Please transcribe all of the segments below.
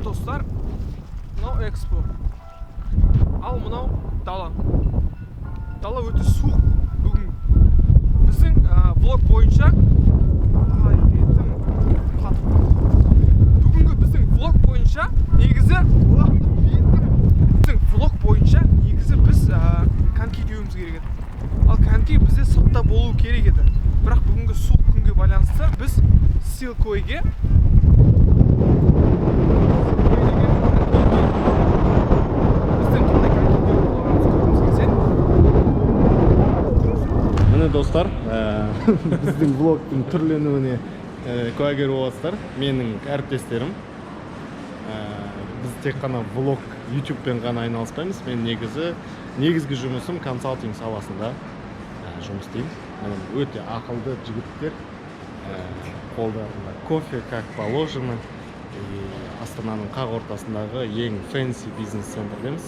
достар, мынау экспо. Ал мынау дала. Дала өте суық бүгін. Біздің влог бойынша бүгінгі біздің влог бойынша негізі біз коньки теуіміз керек еді. Ал коньки бізде сыртта болу керек еді. Бірақ бүгінгі суық күнге байланысты біз Силкойге достар, біздің влогтың түрленуіне куәгер боласыздар. Менің әріптестерім. Біз тек қана влог, YouTube-пен ғана айналыспаймыз. Мен негізгі жұмысым консалтинг саласында жұмыс істеймін. Өте ақылды жігіттер. Қолдарында кофе, как положено. Астананың қақ ортасындағы ең фэнси бизнес-центрдеміз.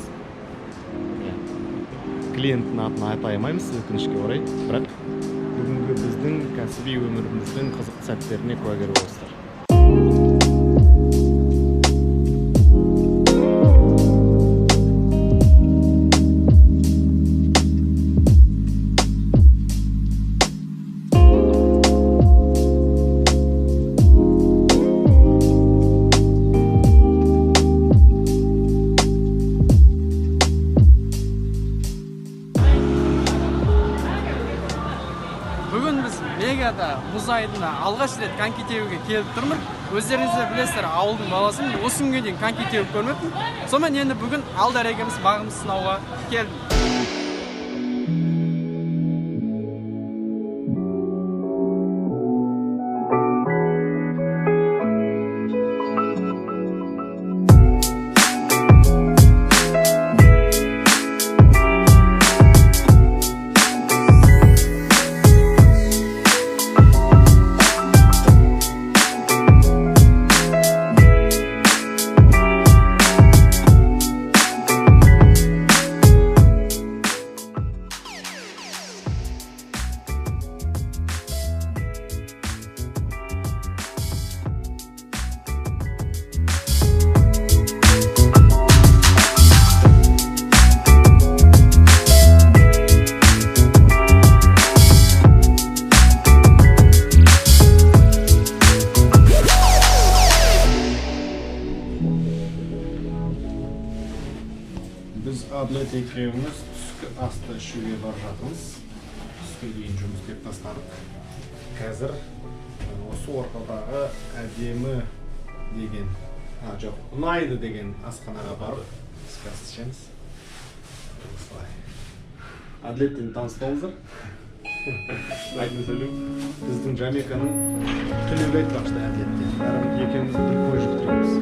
Клиенттің атын айта алмаймыз, өкінішке орай, бірақ бүгінгі біздің кәсіби өміріміздің қызықты сәттеріне куәгер боласыздар. Мұз айдына алғаш рет коньки теуге келіп тұрмын. Өздеріңіз де білесіздер, ауылдың баласымын. Осы күнге дейін коньки теуіп көрмеппін. Сонымен енді бүгін Алдар егеміз бағымыз сынауға келдім. Біз Адлет екеуміз түскі асты ішуге бар жатырмыз. Түскі дейін жұмыс істеп тастадық. Қазір осы ортадағы әдемі деген, ұнайды деген асханаға барып түскі ас ішеміз. Адлеттен таныс болыңыздар. Біздің Жамейканың түлеуді айтпақшы Адлеттен. Екеуміз бір көз жүктіреміз.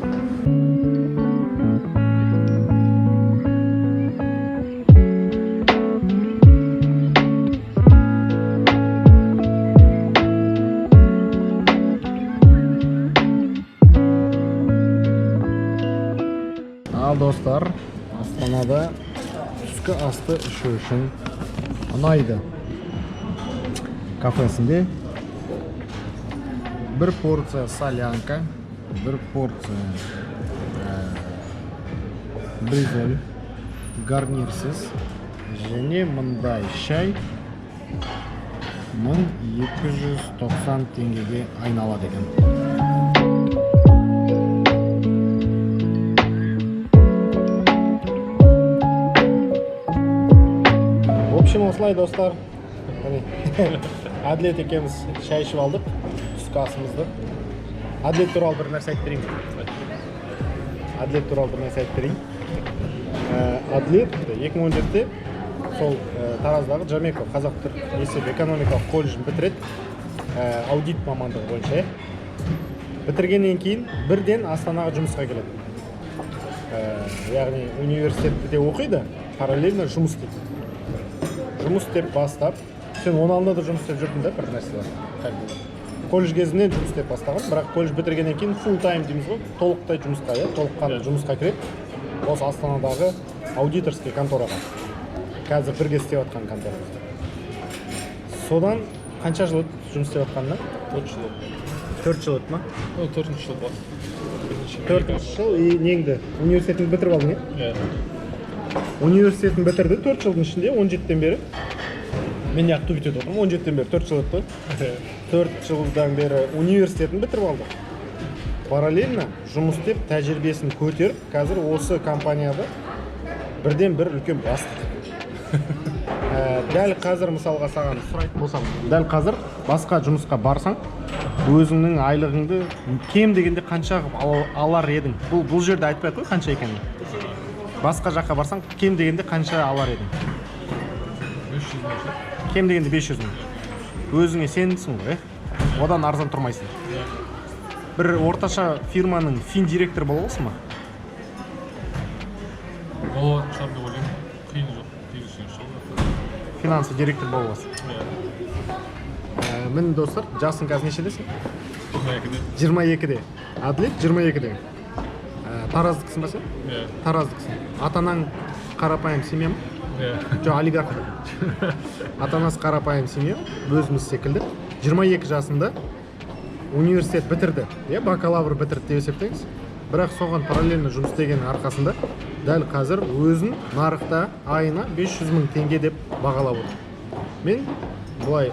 Достар, Астанада түскі асты ішу үшін ұнайды кафесінде бір порция солянка, бір порция бризоль, гарнирсіз және мындай шай 1290 теңгеге айналады екен. Осылай достар, Адлет екеміз шай ішіп алдық, түскі асымызды. Адлет туралы бір нәрсе айтып берейін. Адлет 2017-те сол Тараздағы Жамейка қазақ-түрік есеп экономикалық колледжін бітіреді, аудит мамандығы бойынша. Бітіргеннен кейін бірден Астанаға жұмысқа келеді. Яғни университетте оқиды, параллельно жұмыс істейді. Жұмыс істеп бастап, сен 16-да жұмыс істеп жүрдің да бір нәрселер. Колледж кезінен жұмыс істеп бастаған, бірақ колледж бітіргеннен кейін full time дейміз ғой, толықтай жұмысқа, толыққанды жұмысқа кіреді. Осы Астанадағы аудиторский контораға. Қазір бірге істеп жатқан конторамызда. Содан қанша жыл жұмыс істеп жатқанына? 4 жыл. 4 жыл өтті ма? Ол 4-ші жыл болды. 4 жыл и неңді университетіңді бітіріп алдың, Иә. Университетін бітірді 4 жылдың ішінде 17-тен бері. Мен Ақтөбеде оқыдым, 17-тен бері 4 жыл өтті. 4 жылдан бері университетін бітіріп алды. Параллельно жұмыс істеп, тәжірибесін көтеріп, қазір осы компанияда бірден бір үлкен бастық. Дәл қазір мысалға саған сұрайтын болсам, дәл қазір басқа жұмысқа барсаң, өзіңнің айлығыңды кем дегенде қанша алар едің? Бұл жерде айтпай қой қанша екенін. Басқа жаққа барсаң, кем дегенде қанша алар едің? 500 мың. Кем дегенде 500 мың. Өзіңе сенімсің ғой, одан арзан тұрмайсың. Бір орташа фирманың фин-директор бола аласың ба? Ол шығар деп ойлаймын. Қиын жоқ. Финансы директор бола аласың. Мін достар, жасың қазір нешедесің? 22-де. Әділет 22-де. Тараздықсың ба сен? Иә. Тараздықсың. Атанаң қарапайым семья ма? Иә. Жоқ, олигарх. Атанасы қарапайым семья, өзіміз секілді. 22 жасында университет бітірді, бакалавр бітірді деп есептеңіз. Бірақ соған параллельно жұмыс істеген арқасында дәл қазір өзін нарықта айына 500 мың теңге деп бағалап отыр. Мен бұлай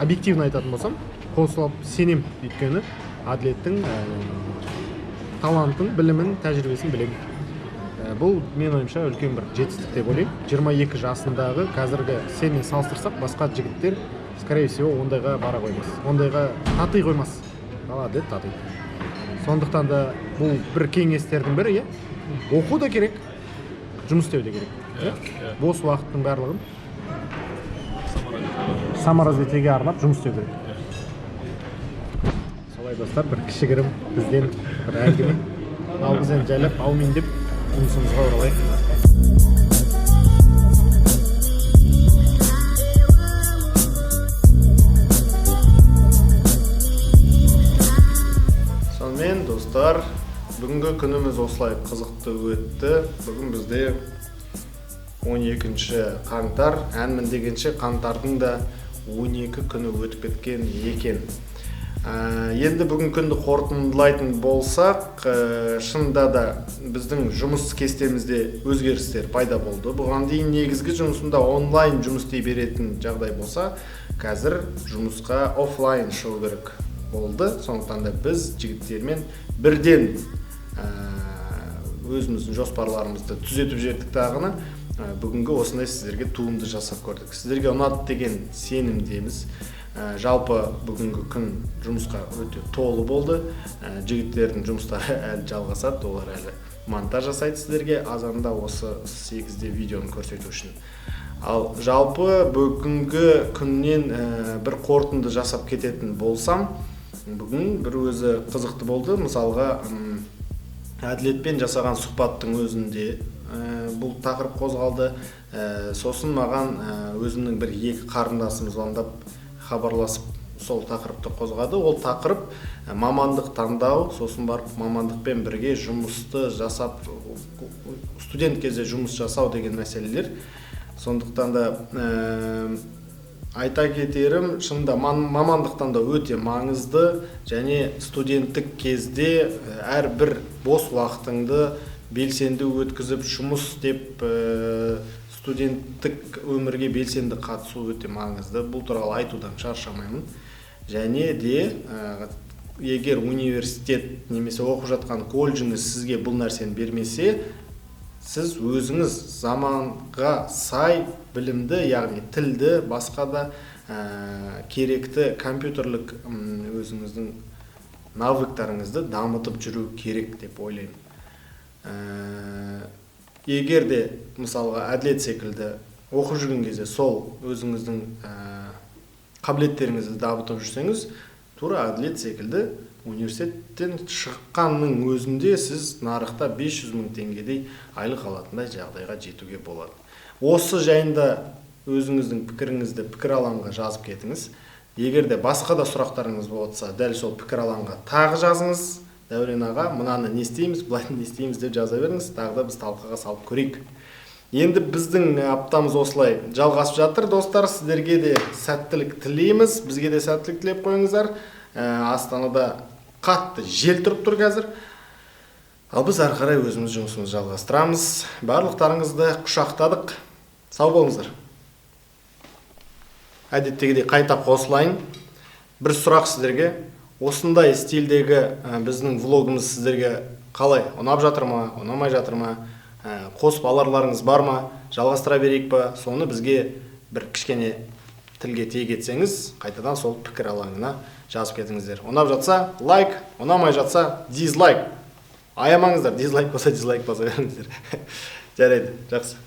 объективно айтатын болсам, қосылып сенем, өйткені Әділеттің талантын, білімін, тәжірибесін білемін. Бұл мен ойымша үлкен бір жетістік деп ойлаймын. 22 жасындағы қазіргі сенмен салыстырсақ, басқа жігіттер скорее всего ондайға бара қоймас. Ондайға тати қоймас. Әділет тати. Сондықтан да бұл бір кеңестердің бірі, оқу да керек, жұмыс істеу де керек. Бос уақыттың барлығын саморазвитиеге арнап жұмыс істеу керек. Солай достар, бір кішігірім бізден бір әңгіме. Ал біз енді жайлап аумин деп жұмысымызға оралайық. Сонымен достар, бүгінгі күніміз осылай қызықты өтті. Бүгін бізде 12 қаңтар, әнмін дегенше қаңтардың да 12 күні өтіп кеткен екен. Енді бүгін күнді қорытындылайтын болсақ, шынында да біздің жұмыс кестемізде өзгерістер пайда болды. Бұған дейін негізгі жұмысында онлайн жұмыс істей беретін жағдай болса, қазір жұмысқа офлайн шығу керек болды. Сондықтан да біз жігіттермен бірден өзіміздің жоспарларымызды түзетіп жеттік тағыны. Бүгінгі осындай сіздерге туынды жасап көрдік. Сіздерге ұнады деген сенімдеміз. Жалпы бүгінгі күн жұмысқа өте толы болды. Жігіттердің жұмыстары әлі жалғасады, олар әлі монтаж жасайды сіздерге азанда осы 8-де видеоны көрсету үшін. Ал жалпы бүгінгі күннен бір қорытынды жасап кететін болсам, бүгін бір өзі қызықты болды. Мысалға, Әділетпен жасаған сұхбаттың өзінде бұл тақырып қозғалды. Сосын маған өзімнің бір екі қарындасым звондап хабарласып сол тақырыпты қозғады. Ол тақырып мамандық таңдау, сосын барып мамандықпен бірге жұмысты жасап, студент кезде жұмыс жасау деген мәселелер. Сондықтан да айта кетерім, шынында мамандықтан да өте маңызды, және студенттік кезде әрбір бос уақытыңды белсенді өткізіп жұмыс деп студенттік өмірге белсенді қатысу өте маңызды. Бұл туралы айтудан шаршамаймын. Және де егер университет немесе оқып жатқан колледжіңіз сізге бұл нәрсені бермесе, сіз өзіңіз заманға сай білімді, яғни тілді, басқа да керекті компьютерлік өзіңіздің навыктарыңызды дамытып жүру керек деп ойлаймын. Егер де мысалға Әділет секілді оқып жүрген кезде сол өзіңіздің қабілеттеріңізді дамытып жүрсеңіз, тура Әділет секілді университеттен шыққанның өзінде сіз нарықта 500 мың теңгедей айлық алатындай жағдайға жетуге болады. Осы жайында өзіңіздің пікіріңізді пікір алаңға жазып кетіңіз. Егер де басқа да сұрақтарыңыз болса, дәл сол пікір алаңға тағы жазыңыз. Дәурен аға, мынаны не істейміз, бұлайын не істейміз деп жаза беріңіз, тағы да біз талқыға салып көрейік. Енді біздің аптамыз осылай жалғасып жатыр. Достар, сіздерге де сәттілік тілейміз, бізге де сәттілік тілеп қойыңыздар. Астанада қатты жел тұрып тұр қазір. Ал біз ары қарай өзіміз жұмысымызды жалғастырамыз. Барлықтарыңызды құшақтадық. Сау болыңыздар. Әдеттегідей қайта қосылайын. Бір сұрақ сіздерге. Осындай стильдегі біздің влогымыз сіздерге қалай? Ұнап жатыр ма, ұнамай жатыр ма? Қосып аларларыңыз бар ма? Жалғастыра берейік па? Соны бізге бір кішкене тілге тиек етсеңіз, қайтадан сол пікір алаңына жазып кетіңіздер. Ұнап жатса лайк, ұнамай жатса дизлайк. Аямаңыздар, дизлайк болса дизлайк баса беріңіздер. Жарайды, жақсы.